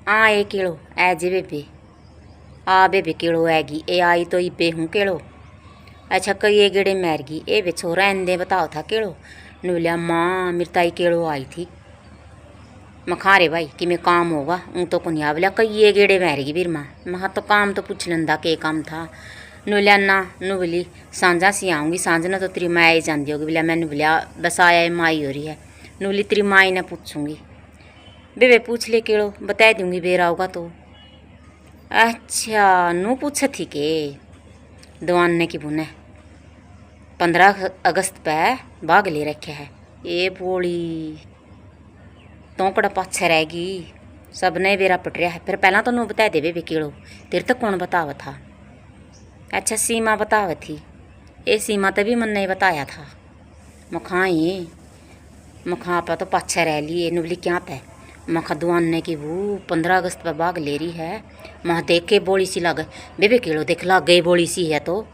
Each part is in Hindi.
आ ए केड़ो ए जे बेबे आ बेबे केड़ो ऐगी ए आई तो इबे हूँ केड़ो। अच्छा कई ये गेड़े मैरगी ए बे छोरा एंदे बताओ था केड़ो। ने बोलिया माँ मेरी ताई केड़ो आई थी। मखा रे भाई कि मैं काम होगा ऊँ तो को नहीं आ। बोलिया कई ये गेड़े मैरगी फिर माँ महा तो काम तो पूछ लेंदा के काम था। नु बोलिया ना नु बोली सांझा सी आऊँगी सांझ ना तो तेरी माँ ही जाती होगी। बोलिया मैंने बोलिया बस आया माई हो रही है। नु बोली तेरी माई ने पूछूंगी। बेबे पूछ ले केड़ो बता दूंगी बेरा होगा तो। अच्छा नू पूछ थी के दवाने की बुने 15 अगस्त पे भाग ले रखे है। ये बोली तो कड़ा पाछे रहेगी सब ने बेरा पट रहा है। फिर पहला तो नू बता दे बेबे केड़ो तेरे तो कौन बतावा था। अच्छा सीमा बतावा थी। ये सीमा तो भी मन ने बताया था। मखा ये मखा आपा तो पाछे रह लिए। नुबली क्या पे मखा दुआने की वो 15 अगस्त पर भाग ले रही है। महा देख के बोली सी लग बेबे केड़ो देख ला गई बोली सी है तो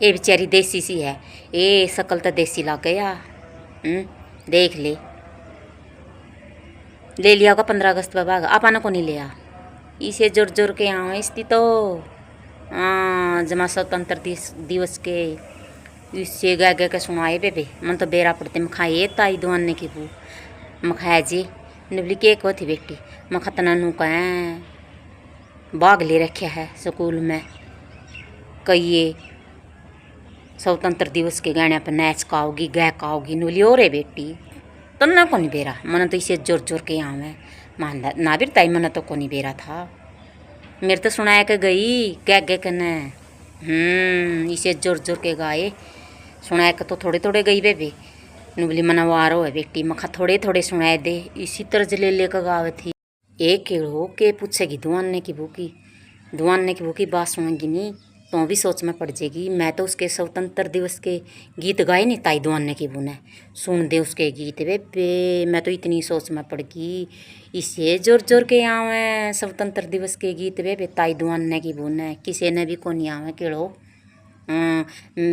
ये बेचारी देसी सी है। ये शकल तो देसी लग गया। देख ले लिया होगा 15 अगस्त पर भाग आपा को नहीं लिया। इसे जोर जोर के आवा इसकी तो जमा स्वतंत्र दिवस के इससे गा गा के सुनाए बेबे मन तो बेरा पड़ते मखाए ताई दुआने की वो मखाया जी निबली के को थी बेटी मखा तना नू कहें भाग ले रखा है स्कूल में कई स्वतंत्र दिवस के गाने पर नाच काओगी गा काओगी नुली और है बेटी तना को नहीं बेरा मन तो इसे जोर जोर के आवे मान ना भी ताई मन तो को नहीं बेरा था। मेरे तो सुनाया के गई गा गा कने इसे जोर जोर के गाए सुनाया के तो थोड़े थोड़े गई बेबे नुबली मनवारो है बेटी मखा थोड़े थोड़े सुनाए दे इसी तर्ज ले लेकर गावे थी। एक केड़ो के पूछेगी दुआने की भूखी बात सुनेगी नहीं तो भी सोच में पड़ जाएगी। मैं तो उसके स्वतंत्र दिवस के गीत गाए नहीं ताई दुआने की बू ने सुन दे उसके गीत बेबे मैं तो इतनी सोच में पड़ गई इसे जोर जोर के आवे स्वतंत्र दिवस के गीत बेबे ताई दुआने की बू ने किसी ने भी को नहीं आवे केड़ो।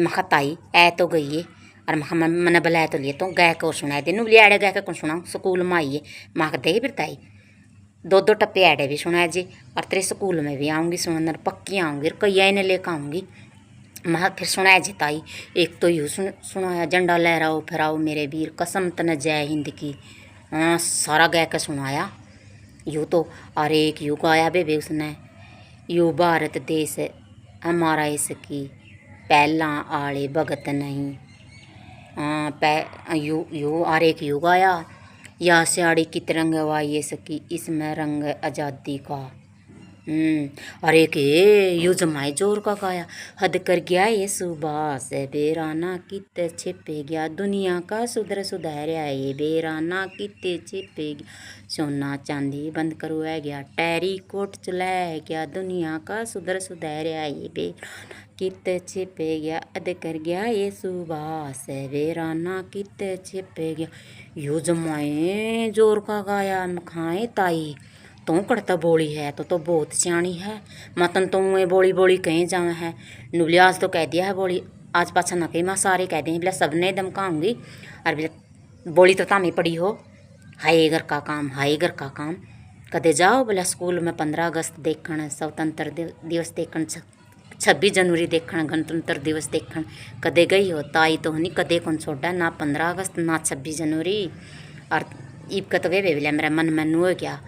मखा ताई ऐ तो गई है और मखा मैंने बुलाया तो लिए तो गा को सुनाए दे नु लियाड़े गा के कौन सुनाऊँ स्कूल में आइए मख दे फिर ताई दो टप्पे ऐडे भी सुनाए जी और तेरे स्कूल में भी आऊँगी सुनने पक्की आऊँगी कई आने लेकर आऊँगी। महा फिर सुनाया जी ताई एक तो यूँ सुनाया झंडा लहराओ फिराओ मेरे वीर कसम तन जय हिंद की सारा गा के सुनाया यूँ तो और एक यूँ गाया बेबे उसने यू भारत देश हमारा इसकी पहला आले भगत नहीं यू और एक यू गाया या स्याड़ी की तिरंगवा ये सकी इसमें रंग आज़ादी का। और एक यू जमाए जोर का गाया हद कर गया ये सुबास बेराना किते छिपे गया दुनिया का सुधारा ये बेराना किते छिपे गया सोना चांदी बंद करवाया गया टैरी कोट चलाया गया दुनिया का सुधारा ये बेराना किते छिपे गया अद कर गया ये सुबास बेराना किते छिपे गया यू जमाए जोर का गाया मखाए ताई तू कड़ता बोली है तो बहुत सियाणी है मतन तू ये बोली बोली कहीं जावे है नुबली आज तो कह दिया है बोली आज पाछा ना कहीं मैं सारे कह दें बोला सबने धमकाऊँगी और बोला बोली तो तामी पड़ी हो हाय घर का काम कदे जाओ बोला स्कूल में 15 अगस्त देखण स्वतंत्र दिवस देखण 26 जनवरी देखण गणतंत्र दिवस देखण कदे गई हो ताई तो नहीं कदे कौन छोड़ा ना 15 अगस्त ना 26 जनवरी और ईब का तो वे बोला मेरा मन मनू हो गया।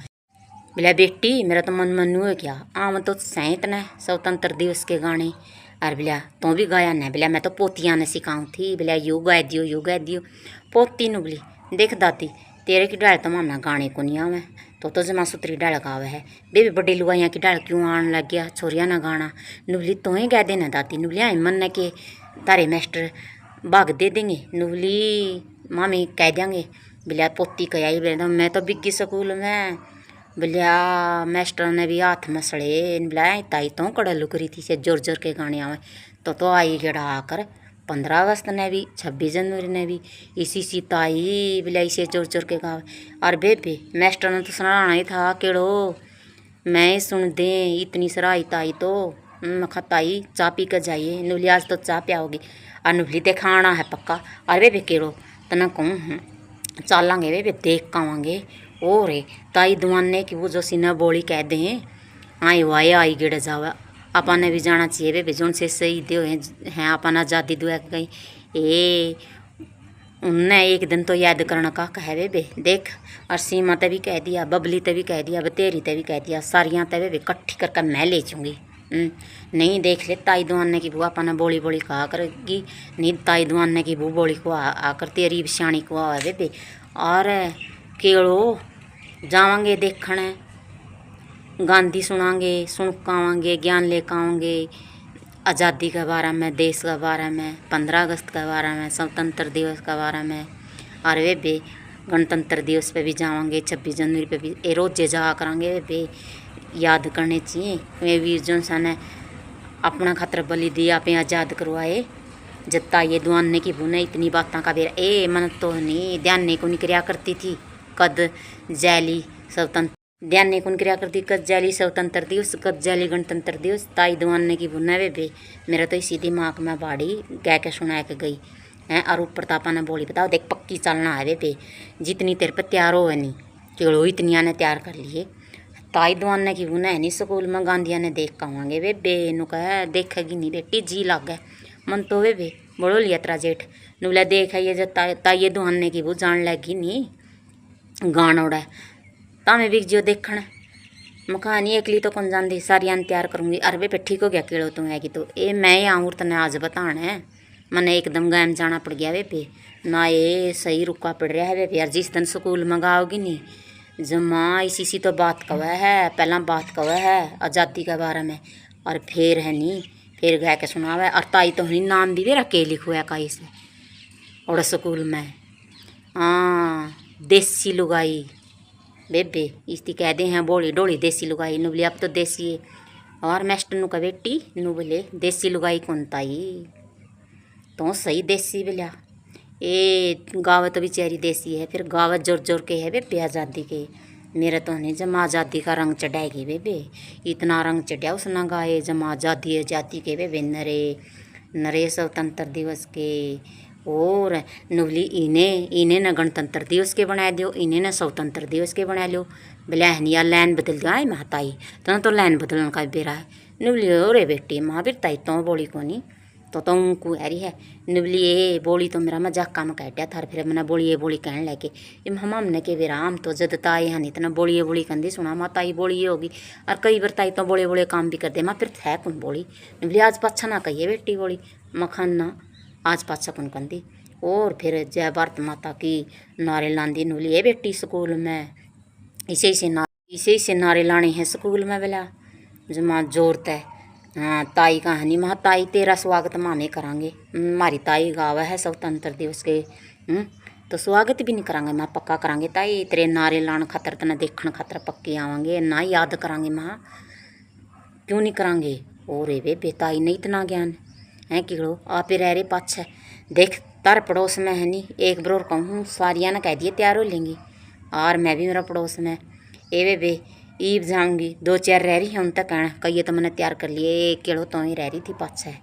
बोला बेटी मेरा तो मन मनू हो गया आम तो सैंत ने स्वतंत्र दिवस के गाने और बोला तो भी गाया न बोला मैं तो पोतियाँ ने सिखाऊँ थी बोला यू गा दियो पोती नु बोली देख दादी तेरे की डाल तो माना गाने को नहीं आवे तो जमा सुतरी डाल गावे है बेबी बड़ी लुगाइयाँ की डाल क्यों आने लग गया छोरिया ना गाना नुबली तो ही कह देना दादी नुबली आई मन ने के तारे मास्टर भाग दे देंगे नुबली मामी कह देंगे बोलिया पोती कह आई बोला मैं तो बिग्गी स्कूल में बोलिया मास्टर ने भी हाथ मसड़े बोला ताई तो कड़ा लुक रही थी से जोर जोर के गाने आवे तो आई गेड़ा आकर 15 अगस्त ने भी 26 जनवरी ने भी इसी ताई बोला इसे जोर जोर के गावे और बेबे मास्टर ने तो सुनाना ही था केड़ो मैं सुन दे इतनी सराही ताई तो मखा ताई चाह पी कर जाइए नुबली आज तो चाह पियाओगी और नुबली ते खाना है पक्का और बेबे केड़ो तना कहूँ चलांगे बेबे देख के आवांगे और ताई दुआने की वो जो सीना बोली कह दें आई वाए आई गिड़ जावा अपन ने भी जाना चाहिए वे जोन से सही दे हैं अपन आज़ादी दुआ गई ए उनने एक दिन तो याद करना का कहे बे देख और सीमा ते भी कह दिया बबली ते भी कह दिया बतेरी ते भी कह दिया सारियाँ ते बे इकट्ठी करके मैं ले जाऊँगी। नहीं देख ले ताई दुआने की बुआ अपना बोली बोली कहा करेगी नहीं ताई दुआने की बू बोली को आकर तेरी सियाणी को आवे बे और केड़ो जावांगे देखने गांधी सुनांगे सुनकावांगे ज्ञान लेकर आवांगे आज़ादी के बारे में देश के बारे में 15 अगस्त के बारे में स्वतंत्र दिवस के बारे में और वे बे गणतंत्र दिवस पे भी जावांगे 26 जनवरी पे भी ए रोज़े जा करांगे वे बे याद करने चाहिए वे वीर जो ने अपना खतर बलि दिया पे आज़ाद करवाए जत्ता ये दुआने की बुने इतनी बातों का बेरा ए मन तो नहीं ध्यान नहीं को नहीं कराया करती थी कद जैली स्वतंत्र ध्यान नहीं कौन कराया करती कद जैली स्वतंत्र दिवस कद जैली गणतंत्र दिवस ताई दुआने की बुना वे बे मेरा तो इसी दिमाग में बाड़ी कह के सुना के गई हैं और ऊपर तापा ने बोली बताओ देख पक्की चलना है वे पे जितनी तेरे पे तैयार हो नहीं केड़ो इतनिया ने तैयार कर लिए ताई दुआने की बुना है नहीं स्कूल में गांधिया ने देख कहांगे वे बे नु कह देखेगी नहीं बेटी जी लग गए मन तो वे बे बड़ो लिया तेरा जेठ नुला देख है ये जो ताई दुआने की वो जान लगी नहीं गान उड़ा तामें भी जो देखना मखा नहीं एकली तो कौन जानती सारियां तैयार करूँगी अरे पे ठीक हो गया केड़ो तू है कि तो ये मैं आऊँ तने आज बताना है मैंने एकदम गायम जाना पड़ गया वे पे ना ये सही रुका पड़ रहा है वे पे यार जिस दिन स्कूल मंगाओगी नहीं जमा इसी तो बात कवा है पहला बात कवा है आज़ादी के बारे में और फिर है नहीं फिर गया के सुनावा और ताई तो नहीं नाम भी मेरा के लिखुआ कहीं से और स्कूल में हाँ देसी लुगाई बेबे इसकी कहते हैं बोली डोली देसी लुगाई नु बोले अब तो देसी है और मास्टर नु का बेटी नु बोले देसी लुगाई कौन ताई तो सही देसी बोलिया ए गावत तो बेचारी देसी है फिर गावत जोर जोर के है बेबे आज़ादी के मेरा तो नहीं जमा आज़ादी का रंग चढ़ाएगी बेबे इतना रंग चढ़ाया उसने गाए जमा आज़ादी आज़ादी के बेबे नरे नरे स्वतंत्र दिवस के और नुबली इन्हें न गणतंत्र दिवस के बना दो इन्हें न स्वतंत्र दिवस के बना लो बलहन या लाइन बदल गया मैं ताई तो लाइन बदलने का बेरा है नुबली अरे बेटी माँ फिर ताई तो बोली को नहीं तो उनको हैरी है नुबली ये बोली तो मेरा मजाक काम काटा था फिर मैंने बोली कहने लगे हम हमने के बेरा हम तो जद ताई है नहीं इतना बोली कंधी सुना माँ ताई बोली ये होगी और कई बार ताई तो बोले काम भी कर दे माँ फिर है कौन बोली नुबली आज पाछा ना कहिए बेटी बोली मखान ना आज पाछा कौन कंदी और फिर जय भारत माता की नारे लांदी नुली है बेटी स्कूल में इसे से नारे लाने हैं स्कूल में बेला जमा जोरत है हाँ ताई कहानी महा ताई तेरा स्वागत माने करांगे हमारी ताई गावा है स्वतंत्र दिवस के तो स्वागत भी नहीं करांगे माँ पक्का करांगे ताई तेरे नारे लाने खातर तना देखने खातर पक्के आवांगे ना याद करांगे माँ क्यों नहीं करांगे और रे बे ताई नहीं इतना ज्ञान है किड़ो आप रह रे पाछ देख तार पड़ोस में है नहीं एक बरोर कहूँ सारिया ने कह दिए तैयार हो लेंगी और मैं भी मेरा पड़ोस में ए बे ईब जाऊँगी 2-4 रह रही है उन तक कहना कहिए तो मैंने तैयार कर लिए एक केड़ो तो ही रह रही थी पाछा है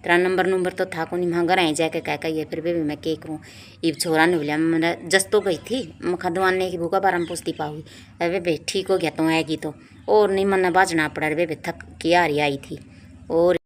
तेरा नंबर तो था को नहीं वहाँ घर आई जाके कह कहिए फिर भी मैं के करूँ ईब छोरा ने बोलिया मैंने जस तो गई थी मखा दुआने की भूखा बारह में पूछती पाऊगी अरे बे ठीक हो गया तो आएगी तो और नहीं मन बाजना पड़ा रे बे थक के आ रही आई थी और